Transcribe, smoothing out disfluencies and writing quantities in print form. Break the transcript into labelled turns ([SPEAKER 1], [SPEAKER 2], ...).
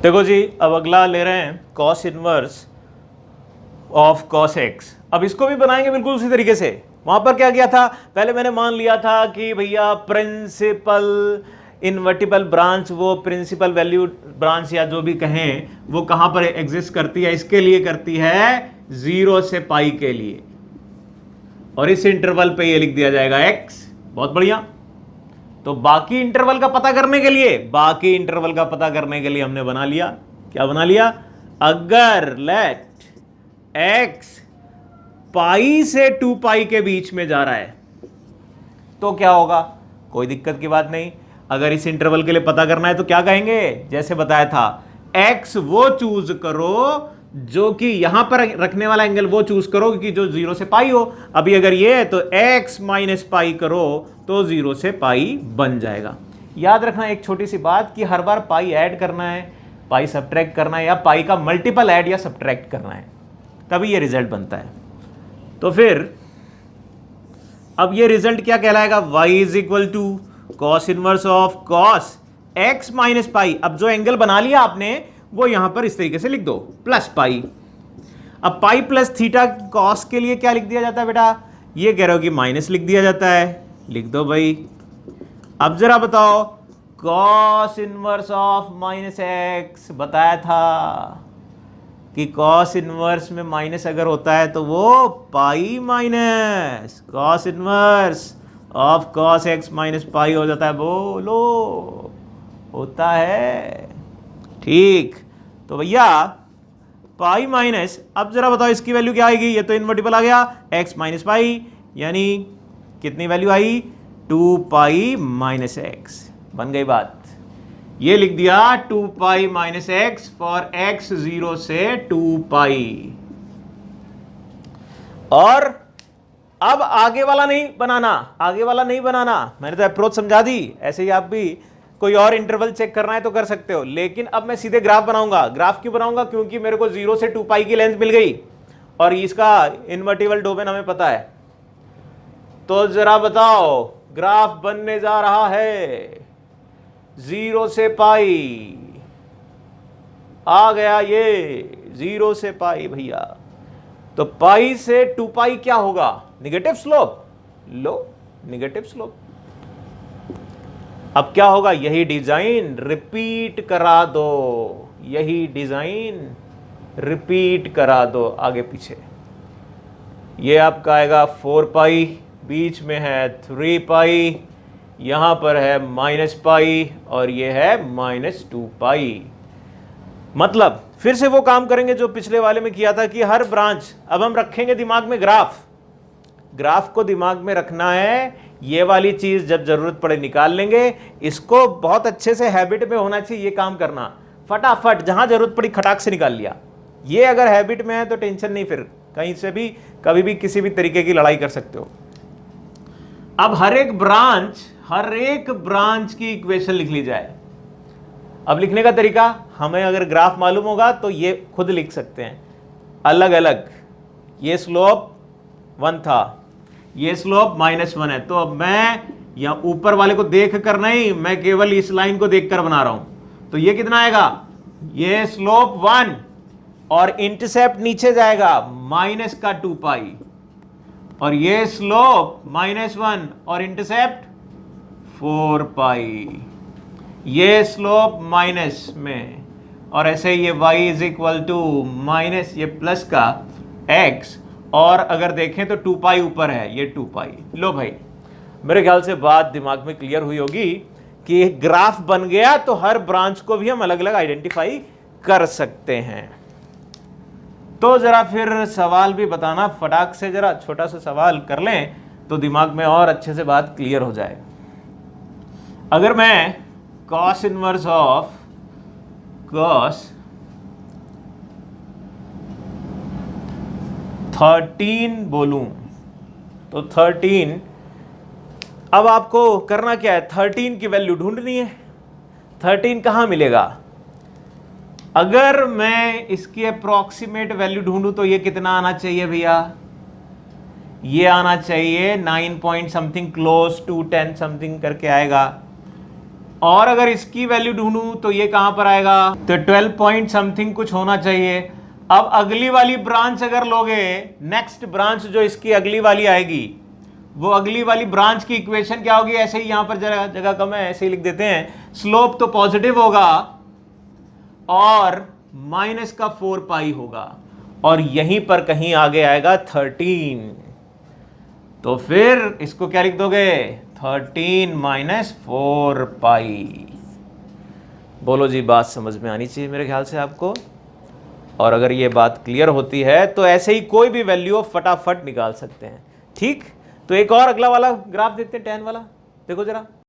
[SPEAKER 1] देखो जी, अब अगला ले रहे हैं cos inverse of cos x. अब इसको भी बनाएंगे बिल्कुल उसी तरीके से। वहां पर क्या किया था, पहले मैंने मान लिया था कि भैया प्रिंसिपल इनवर्टिबल ब्रांच, वो प्रिंसिपल वैल्यू ब्रांच या जो भी कहें, वो कहां पर एग्जिस्ट करती है, इसके लिए करती है 0 से पाई के लिए, और इस इंटरवल पे ये लिख दिया जाएगा x। बहुत बढ़िया। तो बाकी इंटरवल का पता करने के लिए हमने बना लिया, क्या बना लिया, अगर लेट x पाई से 2 पाई के बीच में जा रहा है तो क्या होगा, कोई दिक्कत की बात नहीं। अगर इस इंटरवल के लिए पता करना है तो क्या कहेंगे, जैसे बताया था, x वो चूज करो जो कि यहां पर रखने वाला एंगल वो चूज करो कि जो 0 से पाई हो। अभी अगर ये है तो x माइनस पाई करो तो 0 से पाई बन जाएगा। याद रखना एक छोटी सी बात कि हर बार पाई ऐड करना है, पाई सब्ट्रैक्ट करना है, या पाई का मल्टीपल ऐड या सब्ट्रैक्ट करना है, तभी ये रिजल्ट बनता है। तो फिर अब ये रिजल्ट क्या कहलाएगा, y is equal to cos inverse of cos x minus pi. अब जो एंगल बना लिया आपने वो यहां पर इस तरीके से लिख दो, प्लस पाई। अब पाई प्लस थीटा कॉस के लिए क्या लिख दिया जाता है बेटा, ये कह रहे हो कि माइनस लिख दिया जाता है, लिख दो भाई। अब जरा बताओ, cos inverse of minus x, बताया था कि कॉस इनवर्स में माइनस अगर होता है तो वो pi minus cos inverse of cos x minus pi हो जाता है। बोलो, होता है, ठीक। तो भैया पाई माइनस, अब जरा बताओ इसकी वैल्यू क्या आएगी, ये तो इनवर्टिबल आ गया, x माइनस पाई, यानी कितनी वैल्यू आई, 2 पाई माइनस एक्स। बन गई बात, ये लिख दिया 2 pi minus x for x 0 से 2 पाई। और अब आगे वाला नहीं बनाना, मैंने तो अप्रोच समझा दी, ऐसे ही आप भी कोई और इंटरवल चेक करना है तो कर सकते हो। लेकिन अब मैं सीधे ग्राफ बनाऊंगा। ग्राफ क्यों बनाऊंगा, क्योंकि मेरे को 0 से 2 पाई की लेंथ मिल गई और इसका इनवर्टिबल डोमेन हमें पता है। तो जरा बताओ, ग्राफ बनने जा रहा है 0 से पाई, आ गया ये 0 से पाई भैया। तो पाई से 2 पाई क्या होगा, निगेटिव स्लोप, लो निगेटिव स्लोप। अब क्या होगा, यही डिजाइन रिपीट करा दो, आगे पीछे। ये आपका आएगा 4 पाई, बीच में है 3 पाई, यहां पर है माइनस पाई और ये है -2 पाई। मतलब फिर से वो काम करेंगे जो पिछले वाले में किया था कि हर ब्रांच, अब हम रखेंगे दिमाग में ग्राफ को दिमाग में रखना है। ये वाली चीज जब जरूरत पड़े निकाल लेंगे, इसको बहुत अच्छे से हैबिट में होना चाहिए ये काम करना, फटाफट जहां जरूरत पड़ी खटाक से निकाल लिया। ये अगर हैबिट में है तो टेंशन नहीं, फिर कहीं से भी कभी भी किसी भी तरीके की लड़ाई कर सकते हो। अब हर एक ब्रांच की इक्वेशन लिख ली जाए। अब लिखने का तरीका, हमें अगर ग्राफ मालूम होगा तो ये खुद लिख सकते हैं अलग अलग। ये स्लोप 1 था, ये स्लोप -1 है, तो अब मैं या ऊपर वाले को देख कर नहीं, मैं केवल इस लाइन को देखकर बना रहा हूं। तो ये कितना आएगा, ये स्लोप 1 और इंटरसेप्ट नीचे जाएगा -2 पाई, और ये स्लोप -1 और इंटरसेप्ट 4 पाई, ये स्लोप माइनस में, और ऐसे ये y is equal to minus ये प्लस का x, और अगर देखें तो 2 पाई ऊपर है, ये 2 पाई। लो भाई, मेरे ख्याल से बात दिमाग में क्लियर हुई होगी कि ग्राफ बन गया तो हर ब्रांच को भी हम अलग अलग आइडेंटिफाई कर सकते हैं। तो जरा फिर सवाल भी बताना, फटाक से जरा छोटा सा सवाल कर लें तो दिमाग में और अच्छे से बात क्लियर हो जाए। अगर मैं cos इनवर्स ऑफ cos 13 बोलूं तो 13, अब आपको करना क्या है, 13 की वैल्यू ढूंढनी है। 13 कहां मिलेगा, अगर मैं इसकी अप्रॉक्सीमेट वैल्यू ढूंढूं तो ये कितना आना चाहिए भैया, ये आना चाहिए 9 point something, close to 10 something करके आएगा। और अगर इसकी वैल्यू ढूंढूं तो ये कहां पर आएगा, तो 12 पॉइंट समथिंग कुछ होना चाहिए। अब अगली वाली ब्रांच अगर लोगे, नेक्स्ट ब्रांच जो इसकी अगली वाली आएगी, वो अगली वाली ब्रांच की इक्वेशन क्या होगी, ऐसे ही यहां पर जगह जगह कम है, ऐसे ही लिख देते हैं, स्लोप तो पॉजिटिव होगा और माइनस का 4 पाई होगा, और यहीं पर कहीं आगे आएगा 13। तो फिर इसको क्या लिख दोगे, 13 माइनस 4 पाई। बोलो जी, बात समझ में आनी चाहिए मेरे ख्याल से आपको। और अगर ये बात क्लियर होती है तो ऐसे ही कोई भी वैल्यू फटाफट निकाल सकते हैं। ठीक, तो एक और अगला वाला ग्राफ देखते हैं, tan वाला, देखो जरा।